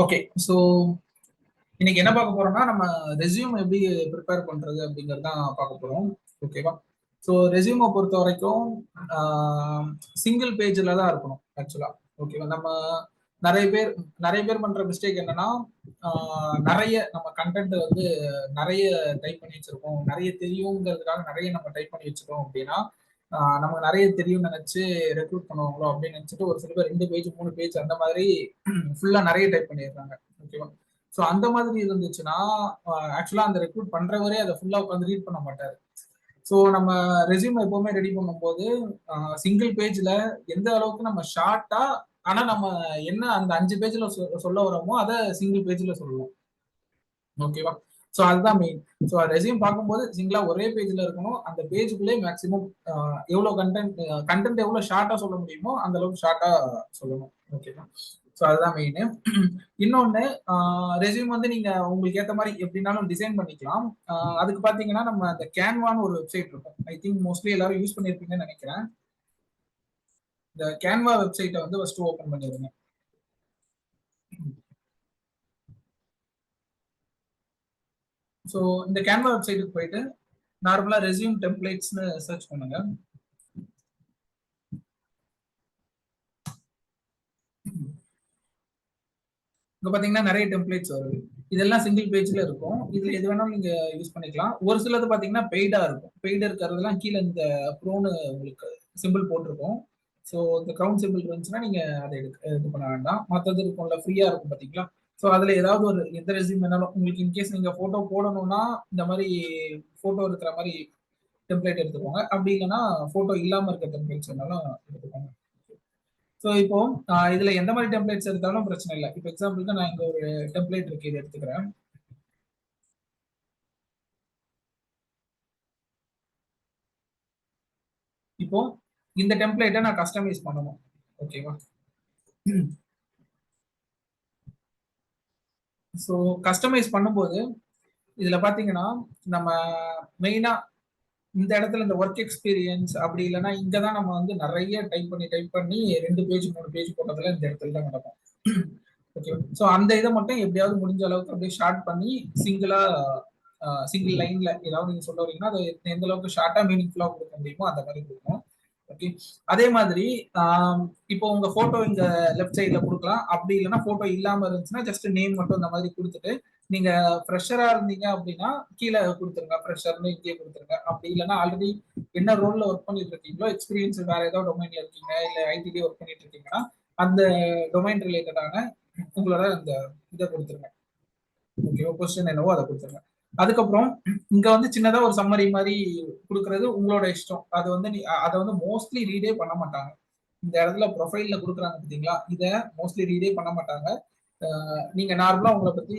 Okay. So இன்னைக்கு என்ன பார்க்க போறோம்னா, நம்ம ரெஸ்யூம் எப்படி ப்ரிப்பேர் பண்றது அப்படிங்கிறது தான் பார்க்க போறோம். ஓகேவா? ஸோ ரெஸ்யூம பொறுத்த வரைக்கும் சிங்கிள் பேஜ்ல தான் இருக்கணும் ஆக்சுவலா. ஓகேவா? நம்ம நெறைய பேர் நெறைய பேர் பண்ற மிஸ்டேக் என்னன்னா, நெறைய நம்ம கன்டென்ட் வந்து நெறைய டைப் பண்ணி வச்சிருக்கோம். நெறைய தெரியுங்கிறதுக்காக நெறைய நம்ம டைப் பண்ணி வச்சுட்டோம் அப்படின்னா, நமக்கு நெறைய தெரியும்னு நெனைச்சு ரெக்ரூட் பண்ணுவாங்களோ அப்படின்னு நெனைச்சுட்டு ஒரு சில பேர் 2 பேஜ், 3 பேஜ் அந்த மாதிரி ஃபுல்லா நெறைய டைப் பண்ணிடுறாங்க. ஓகேவா? ஸோ அந்த மாதிரி இருந்துச்சுன்னா, ஆக்சுவலா அந்த ரெக்ரூட் பண்றவரே அதை ஃபுல்லா உட்காந்து ரீட் பண்ண மாட்டாரு. ஸோ நம்ம ரெஸ்யூம் எப்பவுமே ரெடி பண்ணும்போது சிங்கிள் பேஜ்ல எந்த அளவுக்கு நம்ம ஷார்ட்டா, ஆனா நம்ம என்ன அந்த 5 பேஜ்ல சொல்ல வரோமோ அதை சிங்கிள் பேஜ்ல சொல்லணும். ஓகேவா? ஸோ அதுதான் மெயின். ஸோ ரெஸ்யூம் பார்க்கும்போது சிங்கிளா ஒரே பேஜ்ல இருக்கணும். அந்த பேஜுக்குள்ளே மேக்ஸிமம் எவ்வளவு கண்டென்ட் எவ்வளவு ஷார்ட்டா சொல்ல முடியுமோ அந்த அளவுக்கு ஷார்ட்டா சொல்லணும். ஓகேவா? ஸோ அதுதான் மெயின். இன்னொன்னு, ரெஸ்யூம் வந்து நீங்க உங்களுக்கு ஏத்த மாதிரி எப்படினாலும் டிசைன் பண்ணிக்கலாம். அதுக்கு பாத்தீங்கன்னா நம்ம அந்த கேன்வான்னு ஒரு வெப்சைட் இருக்கும். ஐ திங்க் மோஸ்ட்லி எல்லாரும் யூஸ் பண்ணிருப்பீங்கன்னு நினைக்கிறேன். இந்த கேன்வா வெப்சைட்டை வந்து ஃபர்ஸ்ட் ஓபன் பண்ணிடுங்க. ஸோ இந்த கேன்வா வெப்சைட்டுக்கு போயிட்டு நார்மலா ரெஸ்யூம் டெம்ப்ளேட்ஸ்னு சர்ச் பண்ணுங்க. இங்க பாத்தீங்கன்னா நிறைய டெம்ப்ளேட்ஸ் வருது. இதெல்லாம் சிங்கிள் பேஜ்ல இருக்கும். இதுல எது வேணாலும் நீங்க யூஸ் பண்ணிக்கலாம். ஒரு சிலது பாத்தீங்கன்னா பெய்டா இருக்கும். பெய்டா இருக்கிறதுலாம் கீழே இந்த ப்ரோன்னு உங்களுக்கு சிம்பிள் போட்டிருக்கும். ஸோ இந்த கிரவுன் சிம்பிள் இருந்துச்சுன்னா நீங்க அதை இது பண்ண வேண்டாம். மற்றது இருக்கும்ல, ஃப்ரீயா இருக்கும் பாத்தீங்களா? ஸோ அதுல ஏதாவது ஒரு எந்த ரெஸ்யூம் வேணாலும் உங்களுக்கு இன்கேஸ் நீங்க போட்டோ போடணும்னா இந்த மாதிரி போட்டோ இருக்கிற மாதிரி டெம்ப்ளேட் எடுத்துக்கோங்க. அப்படி இல்லைன்னா போட்டோ இல்லாம இருக்க டெம்ப்ளேட்ஸ் வேணாலும் எடுத்துக்கோங்க. ஸோ இப்போ இதுல எந்த மாதிரி டெம்ப்ளேட்ஸ் எடுத்தாலும் பிரச்சனை இல்லை. இப்போ எக்ஸாம்பிளுக்கு நான் இங்க ஒரு டெம்ப்ளேட் இருக்கு, இது எடுத்துக்கிறேன். இப்போ இந்த டெம்ப்ளேட்டை நான் கஸ்டமைஸ் பண்ணணும். ஓகேவா? ஸோ கஸ்டமைஸ் பண்ணும்போது இதுல பாத்தீங்கன்னா நம்ம மெயினா இந்த இடத்துல இந்த ஒர்க் எக்ஸ்பீரியன்ஸ் அப்படி இல்லைன்னா இங்கதான் நம்ம வந்து நிறைய டைப் பண்ணி 2 பேஜ் 3 பேஜ் போட்டதுல இந்த இடத்துல தான் நடக்கும். ஓகே. ஸோ அந்த இதை மட்டும் எப்படியாவது முடிஞ்ச அளவுக்கு அப்படியே ஷார்ட் பண்ணி சிங்கிளா சிங்கிள் லைன்ல ஏதாவது நீங்க சொல்ல வரீங்கன்னா அதை எந்த அளவுக்கு ஷார்ட்டா மீனிங்ஃபுல்லா கொடுக்க முடியுமோ அந்த மாதிரி கொடுக்கணும். ஓகே. அதே மாதிரி இப்போ உங்க போட்டோ இந்த லெஃப்ட் சைட்ல கொடுக்கலாம். அப்படி இல்லைன்னா போட்டோ இல்லாம இருந்துச்சுன்னா ஜஸ்ட் நேம் மட்டும் இந்த மாதிரி கொடுத்துட்டு நீங்க ஃப்ரெஷரா இருந்தீங்க அப்படின்னா கீழே கொடுத்துருங்க, ஃப்ரெஷர்னு இங்கே கொடுத்துருங்க. அப்படி இல்லைன்னா ஆல்ரெடி என்ன ரோல்ல ஒர்க் பண்ணிட்டு இருக்கீங்களோ, எக்ஸ்பீரியன்ஸ் வேற ஏதாவது டொமைன்ல இருக்கீங்க இல்ல ஐடிலேயே ஒர்க் பண்ணிட்டு இருக்கீங்கன்னா அந்த டொமைன் ரிலேட்டடான உங்களோட அந்த இதை கொடுத்துருங்க. ஓகேவா? பொசிஷன் என்னவோ அதை கொடுத்துருங்க. அதுக்கப்புறம் இங்க வந்து சின்னதா ஒரு சம்மரி மாதிரி கொடுக்கறது உங்களோட இஷ்டம். அது வந்து அதை வந்து மோஸ்ட்லி ரீடே பண்ண மாட்டாங்க. இந்த இடத்துல ப்ரொஃபைல்ல கொடுக்குறாங்க பார்த்தீங்களா, இதை மோஸ்ட்லி ரீடே பண்ண மாட்டாங்க. நீங்க நார்மலா உங்களை பத்தி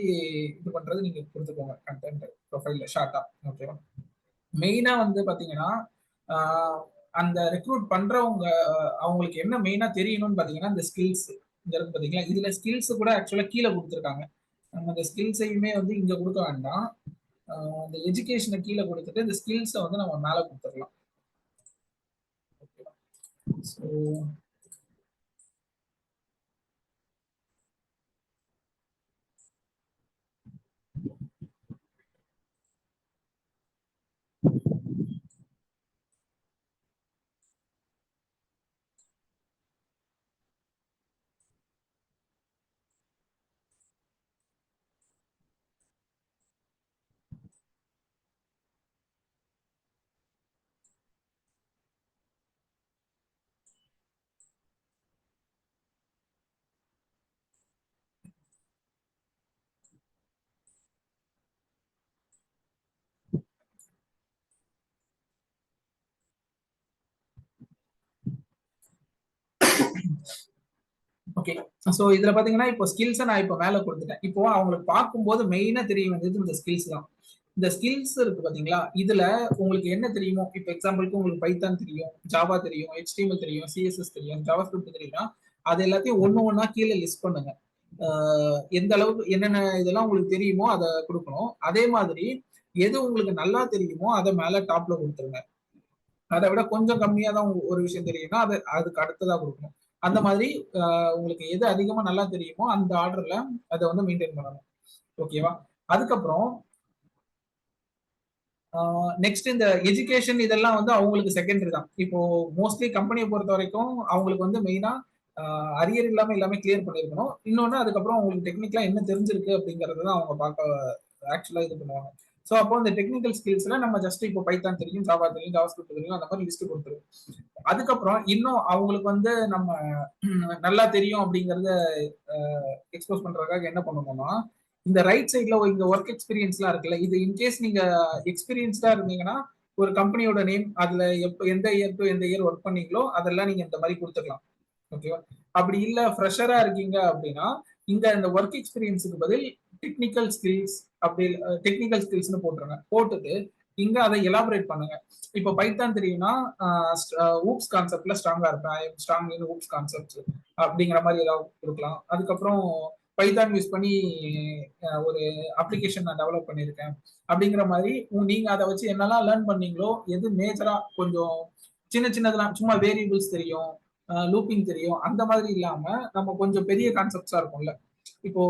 இது பண்றது நீங்க கொடுத்துக்கோங்க கண்டென்ட் ப்ரொஃபைல்ல ஷார்ட்டா. ஓகேவா? மெயினா வந்து பாத்தீங்கன்னா அந்த ரெக்ரூட் பண்றவங்க அவங்களுக்கு என்ன மெயினா தெரியணும்னு பாத்தீங்கன்னா இந்த ஸ்கில்ஸ் இங்க இருக்கு பாத்தீங்களா, இதுல ஸ்கில்ஸ் கூட ஆக்சுவலா கீழே கொடுத்துருக்காங்க. நம்ம இந்த ஸ்கில்ஸையுமே வந்து இங்க கொடுக்க வேண்டாம். இந்த எஜுகேஷனை கீழே கொடுத்துட்டு இந்த ஸ்கில்ஸை வந்து நம்ம மேல கொடுத்துடலாம். So okay. ஸோ இதுல பாத்தீங்கன்னா இப்போ ஸ்கில்ஸை நான் இப்போ மேல கொடுத்துட்டேன். இப்போ அவங்களுக்கு பார்க்கும்போது மெயினா தெரிய வேண்டியது இந்த ஸ்கில்ஸ் தான். இந்த ஸ்கில்ஸ் இருக்கு பாத்தீங்களா, இதுல உங்களுக்கு என்ன தெரியுமோ, இப்போ எக்ஸாம்பிளுக்கு உங்களுக்கு பைத்தான் தெரியும், ஜாவா தெரியும், HTML தெரியும், CSS தெரியும், ஜாவா ஸ்கிரிப்ட் தெரியும்னா அது எல்லாத்தையும் ஒண்ணு ஒண்ணா கீழே லிஸ்ட் பண்ணுங்க. எந்த அளவுக்கு என்னென்ன இதெல்லாம் உங்களுக்கு தெரியுமோ அதை கொடுக்கணும். அதே மாதிரி எது உங்களுக்கு நல்லா தெரியுமோ அதை மேல டாப்ல கொடுத்துருங்க. அதை விட கொஞ்சம் கம்மியா தான் ஒரு விஷயம் தெரியும்னா அது அதுக்கு அடுத்ததா கொடுக்கணும். அந்த மாதிரி உங்களுக்கு எது அதிகமா நல்லா தெரியுமோ அந்த ஆர்டர்ல அதை வந்து மெயின்டைன் பண்ணணும். ஓகேவா? அதுக்கப்புறம் நெக்ஸ்ட் இந்த எஜுகேஷன் இதெல்லாம் வந்து அவங்களுக்கு செகண்டரி தான். இப்போ மோஸ்ட்லி கம்பெனியை பொறுத்த வரைக்கும் அவங்களுக்கு வந்து மெயினா அரியர் இல்லாம எல்லாமே கிளியர் பண்ணிருக்கணும். இன்னொன்னு அதுக்கப்புறம் அவங்களுக்கு டெக்னிக்கலா என்ன தெரிஞ்சிருக்கு அப்படிங்கறது தான் அவங்க பார்க்க ஆக்சுவலா இது பண்ணுவாங்க. ஸோ அப்போ இந்த டெக்னிக்கல் ஸ்கில்ஸ்ல நம்ம ஜஸ்ட் இப்போ பைத்தான் தெரியும், ஜாவா தெரியும், ஜாவாஸ்கிரிப்ட் தெரியும், அந்த மாதிரி லிஸ்ட் கொடுத்துருவோம். அதுக்கப்புறம் இன்னும் அவங்களுக்கு வந்து நம்ம நல்லா தெரியும் அப்படிங்கறத எக்ஸ்போஸ் பண்றதுக்காக என்ன பண்ணணும்னா, இந்த ரைட் சைட்ல இந்த ஒர்க் எக்ஸ்பீரியன்ஸ்லாம் இருக்குல்ல, இது இன்கேஸ் நீங்க எக்ஸ்பீரியன்ஸ்டா இருந்தீங்கன்னா ஒரு கம்பெனியோட நேம் அதுல எந்த இயர் டு எந்த இயர் ஒர்க் பண்ணீங்களோ அதெல்லாம் நீங்க இந்த மாதிரி கொடுத்துக்கலாம். ஓகேவா? அப்படி இல்ல ஃப்ரெஷரா இருக்கீங்க அப்படின்னா இங்க இந்த ஒர்க் எக்ஸ்பீரியன்ஸுக்கு பதில் டெக்னிக்கல் ஸ்கில்ஸ் அப்படி டெக்னிக்கல் ஸ்கில்ஸ்னு போட்டுருங்க. போட்டுட்டு இங்க அதை எலாபரேட் பண்ணுங்க. இப்போ பைத்தான் தெரியும்னா ஊப்ஸ் கான்செப்ட்ல ஸ்ட்ராங்கா இருப்பேன், I am strong in oops concepts அப்படிங்கிற மாதிரி ஏதாவது கொடுக்கலாம். அதுக்கப்புறம் பைத்தான் யூஸ் பண்ணி ஒரு அப்ளிகேஷன் நான் டெவலப் பண்ணியிருக்கேன் அப்படிங்கிற மாதிரி நீங்க அதை வச்சு என்னெல்லாம் லேர்ன் பண்ணீங்களோ, எது மேஜரா கொஞ்சம் சின்ன சின்னதெல்லாம் சும்மா வேரியபிள்ஸ் தெரியும், லூப்பிங் தெரியும், அந்த மாதிரி இல்லாம நம்ம கொஞ்சம் பெரிய கான்செப்ட்ஸா இருக்கும்ல. இப்போ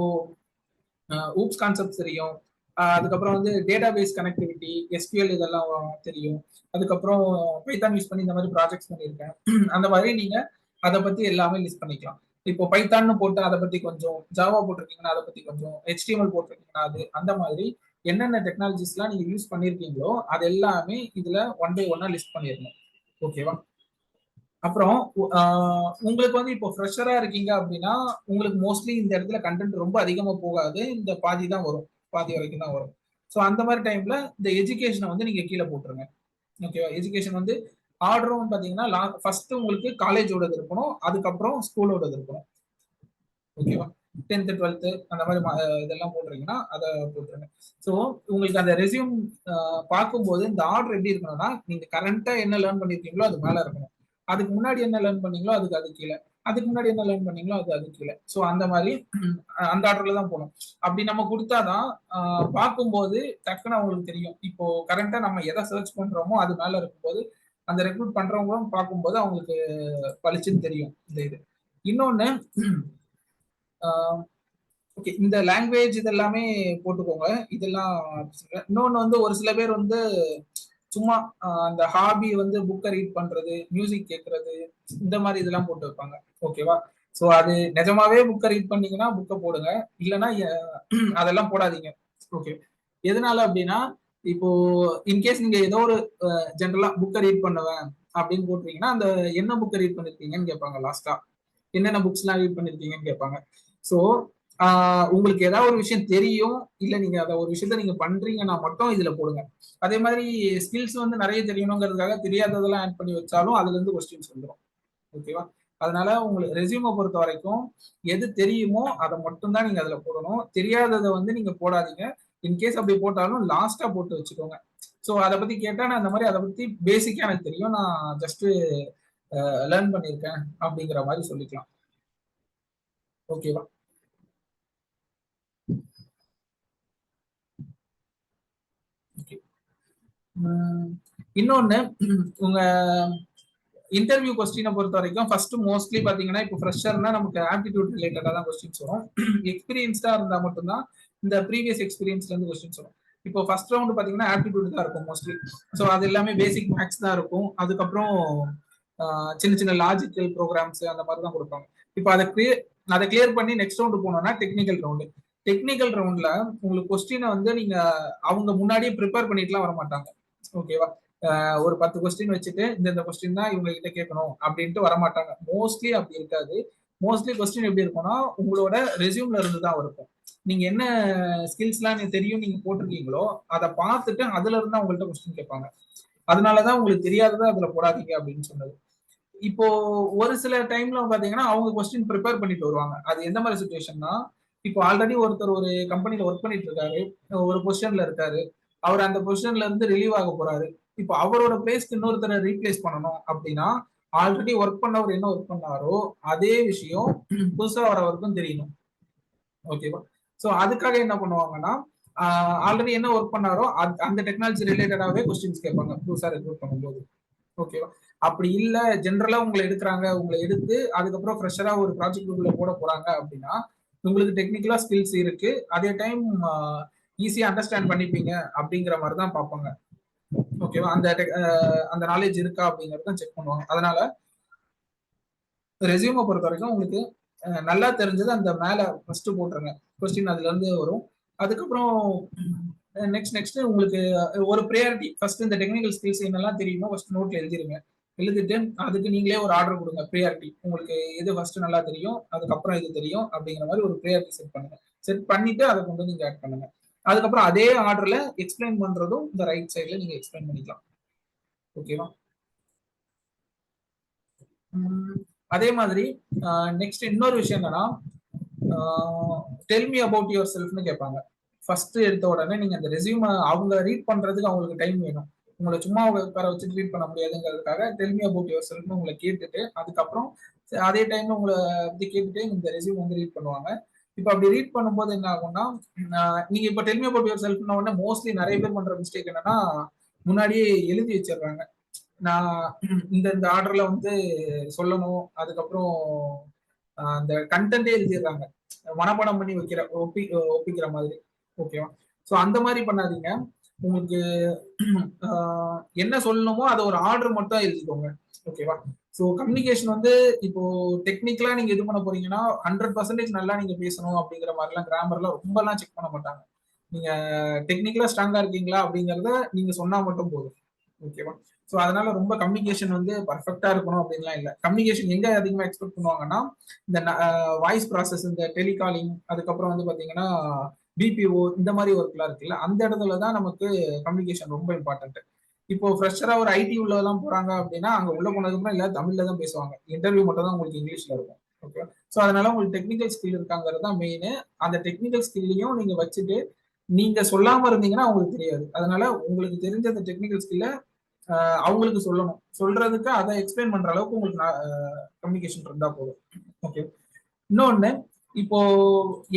ஊப்ஸ் கான்செப்ட் தெரியும், அதுக்கப்புறம் வந்து டேட்டா பேஸ் கனெக்டிவிட்டி, எஸ்கியூஎல் இதெல்லாம் தெரியும், அதுக்கப்புறம் பைத்தான் யூஸ் பண்ணி இந்த மாதிரி ப்ராஜெக்ட்ஸ் பண்ணியிருக்கேன், அந்த மாதிரி நீங்க அதை பத்தி எல்லாமே லிஸ்ட் பண்ணிக்கலாம். இப்போ பைத்தான்னு போட்டு அதை பத்தி கொஞ்சம், ஜாவா போட்டிருக்கீங்கன்னா அதை பத்தி கொஞ்சம், HTML போட்டிருக்கீங்கன்னா அது, அந்த மாதிரி என்னென்ன டெக்னாலஜிஸ்லாம் நீங்க யூஸ் பண்ணிருக்கீங்களோ அது எல்லாமே இதுல ஒன் பை ஒன்னா லிஸ்ட் பண்ணிருக்கணும். ஓகேவா? அப்புறம் உங்களுக்கு வந்து இப்போ ஃப்ரெஷரா இருக்கீங்க அப்படின்னா உங்களுக்கு மோஸ்ட்லி இந்த இடத்துல கண்டென்ட் ரொம்ப அதிகமா போகாது, இந்த பாதி தான் வரும், பாதி வரைக்கும் தான் வரும். ஸோ அந்த மாதிரி டைம்ல இந்த எஜுகேஷனை வந்து நீங்க கீழே போட்டுருங்க. ஓகேவா? எஜுகேஷன் வந்து ஆர்டரும் பாத்தீங்கன்னா ஃபர்ஸ்ட் உங்களுக்கு காலேஜோடது இருக்கணும், அதுக்கப்புறம் ஸ்கூலோடது இருக்கணும். ஓகேவா? 10th 12th அந்த மாதிரி இதெல்லாம் போடுறீங்கன்னா அதை போட்டுருங்க. ஸோ உங்களுக்கு அந்த ரெசியூம் பார்க்கும்போது இந்த ஆர்டர் எப்படி இருக்கணும்னா, நீங்க கரண்டா என்ன லேர்ன் பண்ணிருக்கீங்களோ அது மேல இருக்கணும், அதுக்கு முன்னாடி என்ன லேர்ன் பண்ணீங்களோ அதுக்கு அது கீழே, அதுக்கு முன்னாடி என்ன லேர்ன் பண்ணீங்களோ அது கீழே. ஸோ அந்த மாதிரி அந்த ஆர்டர்ல தான் போகணும். அப்படி நம்ம கொடுத்தாதான் பார்க்கும்போது டக்குன்னு அவங்களுக்கு தெரியும். இப்போ கரண்டா நம்ம எதை சர்ச் பண்றோமோ அது மேல இருக்கும்போது அந்த ரெக்ரூட் பண்றவங்களும் பார்க்கும்போது அவங்களுக்கு பளிச்சுன்னு தெரியும் இந்த இது. இன்னொன்னு ஓகே, இந்த லாங்குவேஜ் இதெல்லாமே போட்டுக்கோங்க. இதெல்லாம் இன்னொன்னு வந்து ஒரு சில பேர் வந்து சும்மா அந்த ஹாபி வந்து புக்கை ரீட் பண்றது, மியூசிக் கேட்கறது, இந்த மாதிரி இதெல்லாம் போட்டு வைப்பாங்க. ஓகேவா? ஸோ அது நிஜமாவே புக்கை ரீட் பண்ணீங்கன்னா புக்கை போடுங்க, இல்லைன்னா அதெல்லாம் போடாதீங்க. ஓகே, எதனால அப்படின்னா இப்போ இன்கேஸ் நீங்க ஏதோ ஒரு ஜென்ரலா புக்கை ரீட் பண்ணுவேன் அப்படின்னு போட்டுறீங்கன்னா அந்த என்ன புக்கை ரீட் பண்ணிருக்கீங்கன்னு கேட்பாங்க. லாஸ்டா என்னென்ன புக்ஸ் எல்லாம் ரீட் பண்ணிருக்கீங்கன்னு கேட்பாங்க. ஸோ உங்களுக்கு ஏதாவது ஒரு விஷயம் தெரியும், இல்ல நீங்க அதை ஒரு விஷயத்த நீங்க பண்றீங்கன்னா மட்டும் இதுல போடுங்க. அதே மாதிரி ஸ்கில்ஸ் வந்து நிறைய தெரியணுங்கிறதுக்காக தெரியாததெல்லாம் ஆட் பண்ணி வச்சாலும் அதுல இருந்து கொஸ்டின்ஸ் வந்துடும். ஓகேவா? அதனால உங்களுக்கு ரெசியூமை பொறுத்த வரைக்கும் எது தெரியுமோ அதை மட்டும் தான் நீங்க அதுல போடணும். தெரியாததை வந்து நீங்க போடாதீங்க. இன்கேஸ் அப்படி போட்டாலும் லாஸ்டா போட்டு வச்சுக்கோங்க. ஸோ அதை பத்தி கேட்டா நான் இந்த மாதிரி அதை பத்தி பேசிக்கா எனக்கு தெரியும், நான் ஜஸ்ட் லேர்ன் பண்ணியிருக்கேன் அப்படிங்கிற மாதிரி சொல்லிக்கலாம். ஓகேவா? இன்னொன்னு, உங்க இன்டர்வியூ கொஸ்டினை பொறுத்த வரைக்கும் ஃபர்ஸ்ட் மோஸ்ட்லி பாத்தீங்கன்னா இப்போ ஃப்ரெஷர்னா நமக்கு ஆப்டிடியூட் ரிலேட்டடா தான் கொஸ்டின்ஸ் வரும். எக்ஸ்பீரியன்ஸ்டா இருந்தா மட்டும்தான் இந்த ப்ரீவியஸ் எக்ஸ்பீரியன்ஸ்ல இருந்து கொஸ்டின்ஸ் வரும். இப்போ ஃபர்ஸ்ட் ரவுண்ட் பாத்தீங்கன்னா ஆப்டிடியூட் தான் இருக்கும் மோஸ்ட்லி. ஸோ அது எல்லாமே பேசிக் மேக்ஸ் தான் இருக்கும். அதுக்கப்புறம் சின்ன சின்ன லாஜிக்கல் ப்ரோக்ராம்ஸ் அந்த மாதிரி தான் கொடுப்பாங்க. இப்போ அதை கிளியர் பண்ணி நெக்ஸ்ட் ரவுண்டு போனோம்னா டெக்னிக்கல் ரவுண்டு. டெக்னிக்கல் ரவுண்ட்ல உங்களுக்கு கொஸ்டினை வந்து நீங்க அவங்க முன்னாடியே ப்ரிப்பேர் பண்ணிட்டுலாம் வர மாட்டாங்க. ஓகேவா? ஒரு 10 கொஸ்டின் வச்சுட்டு இந்த கொஸ்டின் தான் இவங்க கிட்ட கேட்கணும் அப்படின்ட்டு வரமாட்டாங்க. மோஸ்ட்லி அப்படி இருக்காது. மோஸ்ட்லி கொஸ்டின் எப்படி இருக்கும்னா உங்களோட ரெசியூம்ல இருந்து தான் இருக்கும். நீங்க என்ன ஸ்கில்ஸ்லாம் தெரியும் நீங்க போட்டிருக்கீங்களோ அதை பார்த்துட்டு அதுல இருந்து அவங்கள்ட்ட கொஸ்டின் கேட்பாங்க. அதனாலதான் உங்களுக்கு தெரியாததை அதுல போடாதீங்க அப்படின்னு சொன்னது. இப்போ ஒரு சில டைம்ல பாத்தீங்கன்னா அவங்க கொஸ்டின் ப்ரிப்பேர் பண்ணிட்டு வருவாங்க. அது எந்த மாதிரி சுச்சுவேஷன்னா, இப்போ ஆல்ரெடி ஒருத்தர் ஒரு கம்பெனில ஒர்க் பண்ணிட்டு இருக்காரு, ஒரு பொசிஷன்ல இருக்காரு, அவர் அந்த பொசிஷன்ல இருந்து ரிலீவ் ஆக போறாரு. இப்போ அவரோட பிளேஸ்க்கு இன்னொருத்தரை ரீப்ளேஸ் பண்ணணும் அப்படின்னா ஆல்ரெடி ஒர்க் பண்ணவர் என்ன ஒர்க் பண்ணாரோ அதே விஷயம் புதுசா வரவருக்கும் தெரியணும். ஓகேவா? சோ அதுக்காக என்ன பண்ணுவாங்கன்னா ஆல்ரெடி என்ன ஒர்க் பண்ணாரோ அந்த டெக்னாலஜி ரிலேட்டடாவே கொஸ்டின்ஸ் கேட்பாங்க புதுசா ரெக்ரூட் பண்ணும்போது. ஓகேவா? அப்படி இல்ல ஜென்ரலா உங்கள எடுக்குறாங்க. உங்கள எடுத்து அதுக்கப்புறம் ஃப்ரெஷரா ஒரு ப்ராஜெக்ட் குள்ள போட போறாங்க அப்படின்னா, உங்களுக்கு டெக்னிக்கலா ஸ்கில்ஸ் இருக்கு. அதே டைம் அ ஈஸியா அண்டர்ஸ்டாண்ட் பண்ணிப்பீங்க அப்படிங்கிற மாரி தான் பார்ப்பாங்க. ஓகேவா? அந்த நாலேட்ஜ் இருக்கா அப்படிங்கிறத செக் பண்ணுவாங்க. அதனால ரெஸ்யூம பொறுத்தவரைக்கும் உங்களுக்கு நல்லா தெரிஞ்சது அந்த மேல ஃபர்ஸ்ட் போட்டுருங்க. கொஸ்டின் அதுலருந்து வரும். அதுக்கப்புறம் நெக்ஸ்ட் உங்களுக்கு ஒரு பிரையாரிட்டி ஃபர்ஸ்ட் இந்த டெக்னிக்கல் ஸ்கில்ஸ் என்னெல்லாம் தெரியுமோ ஃபர்ஸ்ட் நோட்ல எழுதிருங்க. எழுதிட்டு அதுக்கு நீங்களே ஒரு ஆர்டர் குடுங்க. பிரையாரிட்டி. உங்களுக்கு எது ஃபர்ஸ்ட் நல்லா தெரியும், அதுக்கப்புறம் இது தெரியும் அப்படிங்கிற மாரி ஒரு பிரையாரிட்டி செட் பண்ணுங்க. செட் பண்ணிட்டு அத கொண்டு வந்து இங்க ஆட் பண்ணுங்க. அதுக்கப்புறம் அதே ஆர்டர்ல எக்ஸ்பிளைன் பண்றதும் இந்த ரைட் சைடுல நீங்க எக்ஸ்பிளைன் பண்ணிக்கலாம். ஓகேவா? ம். அதே மாதிரி நெக்ஸ்ட் இன்னொரு விஷயம் என்னன்னா, டெல் மீ அபவுட் யுவர் செல்ஃப்னு கேட்பாங்க. ஃபர்ஸ்ட் எடுத்த உடனே நீங்க அந்த ரெஸ்யூம அவங்க ரீட் பண்றதுக்கு அவங்களுக்கு டைம் வேணும். உங்கள சும்மா உட்கார வச்சுட்டு ரீட் பண்ண முடியாதுங்கிறதுக்காக டெல் மீ அபவுட் யுவர் செல்ஃப்னு உங்கள கேட்டுட்டு, அதுக்கப்புறம் அதே டைம்ல உங்கள பத்தி கேட்டுட்டு இந்த ரெஸ்யூம் வந்து ரீட் பண்ணுவாங்க. இப்ப அப்படி ரீட் பண்ணும்போது என்ன ஆகும்னா, நீங்க இப்ப டெல் மீ அபவுட் யுவர் செல்ஃப்ன உடனே மோஸ்ட்லி நெறைய பேர் பண்ற மிஸ்டேக் என்னன்னா, முன்னாடியே எழுதி வச்சிடுறாங்க. நான் இந்த ஆர்டர்ல வந்து சொல்லணும். அதுக்கப்புறம் அந்த கன்டென்ட்டே எழுதிடுறாங்க. மனப்பாடம் பண்ணி ஒப்பிக்கிற மாதிரி. ஓகேவா? ஸோ அந்த மாரி பண்ணாதீங்க. உங்களுக்கு அ என்ன சொல்லணுமோ அத ஒரு ஆர்டர் மட்டும் எழுதிக்கோங்க. ஓகேவா? ஸோ கம்யூனிகேஷன் வந்து இப்போ டெக்னிக்கலா நீங்க இது பண்ண போறீங்கன்னா, 100% நல்லா நீங்க பேசணும் அப்படிங்கிற மாரிலாம் கிராமர்லாம் ரொம்பலாம் செக் பண்ண மாட்டாங்க. நீங்க டெக்னிக்கலா ஸ்ட்ராங்கா இருக்கீங்களா அப்படிங்கிறத நீங்க சொன்னா மட்டும் போதும். ஓகேவா? ஸோ அதனால ரொம்ப கம்யூனிகேஷன் வந்து பெர்ஃபெக்ட்டா இருக்கணும் அப்படின்லாம் இல்ல. கம்யூனிகேஷன் எங்க அதிகமா எக்ஸ்பெக்ட் பண்ணுவாங்கன்னா, இந்த வாய்ஸ் ப்ராசஸ் இந்த டெலிகாலிங் அதுக்கப்புறம் வந்து பார்த்தீங்கன்னா, பிபிஓ இந்த மாரி ஒர்க்லாம் இருக்குல்ல, அந்த இடத்துல தான் நமக்கு கம்யூனிகேஷன் ரொம்ப இம்பார்ட்டன்ட். இப்போ ஃப்ரெஷரா ஒரு ஐடி உள்ளலாம் போறாங்க அப்படின்னா, அங்க உள்ள போனதுக்கப்புறம் எல்லாரும் தமிழ்ல தான் பேசுவாங்க. இன்டர்வியூ மட்டும் தான் உங்களுக்கு இங்கிலீஷ்ல இருக்கும். ஓகே. ஸோ அதனால உங்களுக்கு டெக்னிக்கல் ஸ்கில் இருக்காங்கிறது தான் மெயினு. அந்த டெக்னிக்கல் ஸ்கில்லையும் நீங்க வச்சுட்டு, நீங்க சொல்லாம இருந்தீங்கன்னா அவங்களுக்கு தெரியாது. அதனால உங்களுக்கு தெரிஞ்ச அந்த டெக்னிக்கல் ஸ்கில்ல அவங்களுக்கு சொல்லணும். சொல்றதுக்கு அத எக்ஸ்பிளைன் பண்ற அளவுக்கு உங்களுக்கு கம்யூனிகேஷன் இருந்தா போதும். ஓகே. இன்னொன்னு, இப்போ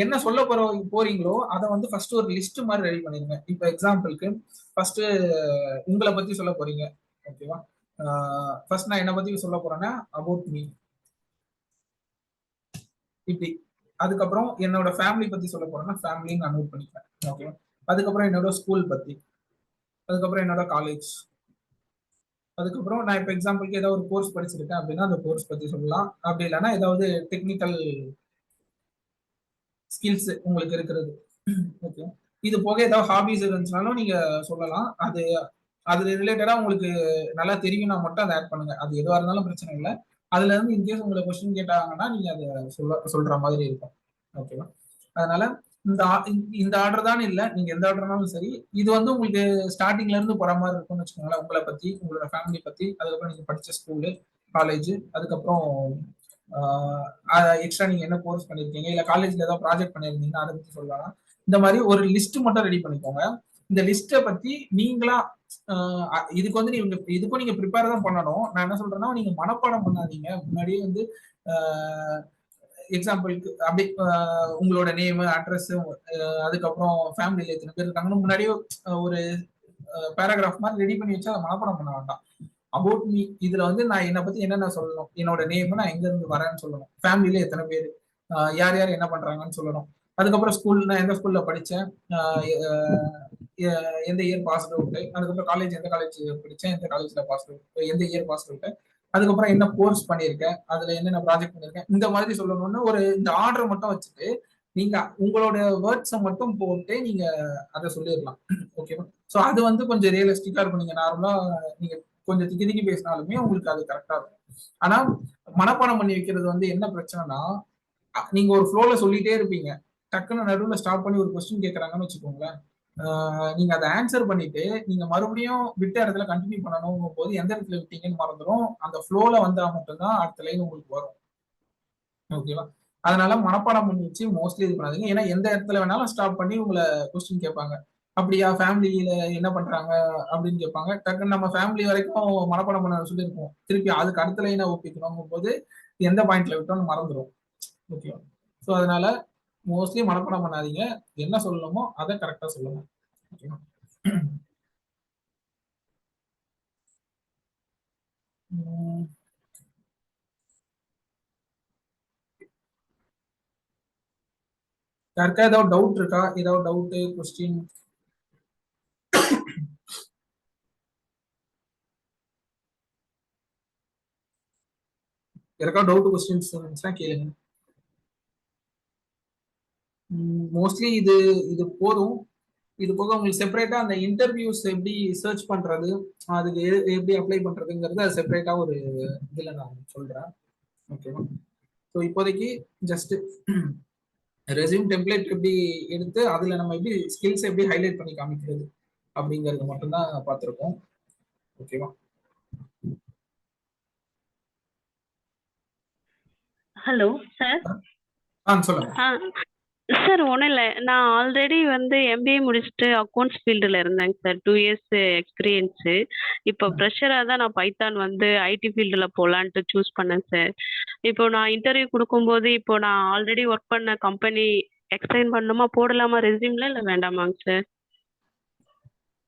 என்ன சொல்ல போறீங்களோ, அத வந்து ஃபர்ஸ்ட் ஒரு லிஸ்ட் மாரி ரெடி பண்ணிருங்க. இப்ப எக்ஸாம்பிள்க்கு ஃபர்ஸ்ட் உங்கள பத்தி சொல்ல போறீங்க. ஓகேவா? ஆ ஃபர்ஸ்ட் நான் என்ன பத்தி சொல்ல போறேன்னா, அபௌட் மீ இப்டி. அதுக்கப்புறம் என்னோட ஃபேமிலி பத்தி சொல்ல போறேன்னா, ஃபேமிலின்னு நான் நோட் பண்ணிப்பேன். ஓகேவா? அதுக்கப்புறம் என்னோட ஸ்கூல் பத்தி. அதுக்கப்புறம் என்னோட காலேஜ். அதுக்கப்புறம் நான் இப்ப எக்ஸாம்பிளுக்கு ஏதாவது ஒரு கோர்ஸ் படிச்சிருக்கேன் அப்படின்னா, அந்த கோர்ஸ் பத்தி சொல்லலாம். அப்படி இல்லன்னா ஏதாவது டெக்னிக்கல் ஸ்கில்ஸ் உங்களுக்கு இருக்கிறது. ஓகே. இது போக ஏதாவது ஹாபீஸ் இருந்துச்சுனாலும் நீங்க சொல்லலாம். அது ரிலேட்டடா உங்களுக்கு நல்லா தெரியும்னா மட்டும் அத ஆட் பண்ணுங்க. அது எதுவா இருந்தாலும் பிரச்சனை இல்ல. அதுல இருந்து இன்கேஸ் உங்கள கொஸ்டின் கேட்டாங்கன்னா, நீங்க அத சொல்ற மாதிரி இருக்கும். ஓகேவா? அதனால இந்த ஆர்டர் தான் இல்ல. நீங்க எந்த ஆர்டர்னாலும் சரி. இது வந்து உங்களுக்கு ஸ்டார்ட்டிங்ல இருந்து போற மாரி இருக்கும்னு வச்சுக்கோங்களேன். உங்கள பத்தி, உங்களோட ஃபேமிலி பத்தி, அதுக்கப்புறம் நீங்க படிச்ச ஸ்கூலு, காலேஜ், அதுக்கப்புறம் எக்ஸ்ட்ரா நீங்க என்ன கோர்ஸ் பண்ணியிருக்கீங்க, இல்ல காலேஜ்ல ஏதாவது ப்ராஜெக்ட் பண்ணியிருந்தீங்கன்னா, அத பத்தி சொல்லலாம். இந்த மாரி ஒரு லிஸ்ட் மட்டும் ரெடி பண்ணிக்கோங்க. இந்த லிஸ்ட்ட பத்தி நீங்களா இதுக்கு வந்து இதுக்கும் நீங்க ப்ரிப்பேர் தான் பண்ணணும். நான் என்ன சொல்றேன்னா, நீங்க மனப்பாடம் பண்ணாதீங்க. முன்னாடியே வந்து அ எக்ஸாம்பிள்க்கு அப்படி உங்களோட நேமு, அட்ரஸ் அதுக்கப்புறம் ஃபேமிலில எத்தன பேர் இருக்காங்கன்னு முன்னாடியே ஒரு பேராகிராஃப் மாரி ரெடி பண்ணி வச்சா அத மனப்பாடம் பண்ண வேண்டாம். அபௌட் மீ இதுல வந்து நான் என்ன பத்தி என்னென்ன சொல்லணும். என்னோட நேம் நான் எங்க இருந்து வரேன்னு சொல்லணும். ஃபேமிலில எத்தன பேரு. யார் யார் என்ன பண்றாங்கன்னு சொல்லணும். அதுக்கப்புறம் ஸ்கூல் நான் எந்த ஸ்கூல்ல படிச்சேன். அ எ எந்த இயர் பாஸ்ட் அவுட். அதுக்கப்புறம் காலேஜ் எந்த காலேஜ் படிச்சேன். எந்த காலேஜ்ல பாஸ்ட் அவுட். எந்த இயர் பாஸ்ட் அவுட். அதுக்கப்புறம் என்ன கோர்ஸ் பண்ணியிருக்கேன். அதுல என்னென்ன ப்ராஜெக்ட் பண்ணியிருக்கேன். இந்த மாதிரி சொல்லணும்னு ஒரு இந்த ஆர்டர் மட்டும் வச்சுட்டு, நீங்க உங்களோட வேர்ட்ஸ மட்டும் போட்டு நீங்க அத சொல்லிரலாம். ஓகேவா? சோ அது வந்து கொஞ்சம் ரியலிஸ்டிக்கா இருக்கும். நீங்க நார்மலா நீங்க கொஞ்சம் திக்கி திக்கி பேசினாலுமே உங்களுக்கு அது கரெக்ட்டா இருக்கும். ஆனா, மனப்பாடம் பண்ணி வைக்கிறது வந்து என்ன பிரச்சனைன்னா, நீங்க ஒரு ஃப்ளோல சொல்லிட்டே இருப்பீங்க. டக்குனு நடுவுல ஸ்டாப் பண்ணி ஒரு கொஸ்டின் கேட்கறாங்கன்னு வச்சுக்கோங்களேன். ஆ நீங்க அத ஆன்ஸர் பண்ணிட்டு, நீங்க மறுபடியும் விட்ட இடத்துல கன்டின்யூ பண்ணணுங்கும்போது, எந்த இடத்துல விட்டீங்கன்னு மறந்துரும். அந்த ஃப்ளோல வந்தா மட்டும் தான் அடுத்த லைன் உங்களுக்கு வரும். ஓகேவா? அதனால மனப்பாடம் பண்ணி வச்சு மோஸ்ட்லி இது பண்ணாதீங்க. ஏன்னா, எந்த இடத்துல வேணாலும் ஸ்டாப் பண்ணி உங்கள கொஸ்டின் கேட்பாங்க. "அப்படியா? ஃபேமிலில என்ன பண்றாங்க?" அப்படின்னு கேட்பாங்க. டக்குன்னு நம்ம ஃபேமிலி வரைக்கும் மனப்பாடம் பண்ண சொல்லியிருப்போம். திருப்பி அதுக்கு அடுத்த லைன ஒப்பிக்கணுங்கும்போது, எந்த பாயிண்ட்ல விட்டோம்னு மறந்துரும். ஓகேவா? ஸோ அதனால மோஸ்ட்லி மனப்பாடம் பண்ணாதீங்க. என்ன சொல்லணுமோ அத கரெக்ட்டா சொல்லுங்க. ஓகேவா? உம், யாருக்கா ஏதாவது டவுட் இருக்கா? ஏதாவது டவுட், கொஸ்டின்? யாருக்கா டவுட், கொஸ்டின்ஸ் இருந்துச்சுன்னா கேளுங்க. மோஸ்ட்லி இது இது போதும். இது போக உங்களுக்கு செப்பரேட்டா அந்த இன்டர்வியூஸ் எப்படி சர்ச் பண்றது, அதுக்கு எப்படி அப்ளை பண்றதுங்கிறது அது செப்பரேட்டா ஒரு இதுல நான் சொல்றேன். ஓகேவா? ஸோ இப்போதைக்கு ஜஸ்ட் ரெஸ்யூம் டெம்ப்ளேட் எப்படி எடுத்து அதுல நம்ம எப்படி ஸ்கில்ஸ் எப்படி ஹைலைட் பண்ணி காமிக்கிறது அப்படிங்கறது மட்டும்தான் பார்த்துருக்கோம். ஓகேவா? Hello sir. சொல்லுங்க. சார் ஒன்றும் இல்லை, நான் ஆல்ரெடி வந்து எம்பிஏ முடிச்சுட்டு அக்கௌண்ட்ஸ் ஃபீல்டில் இருந்தேங்க சார். 2 years experience. இப்போ ப்ரெஷராக தான் நான் பைத்தான் வந்து ஐடி ஃபீல்டில் போகலான்ட்டு சூஸ் பண்ணேன் சார். இப்போ நான் இன்டர்வியூ கொடுக்கும்போது இப்போ நான் ஆல்ரெடி ஒர்க் பண்ண கம்பெனி எக்ஸ்பிளைன் பண்ணணுமா, போடலாமா ரெஸ்யூமில், இல்லை வேண்டாமாங்க சார்?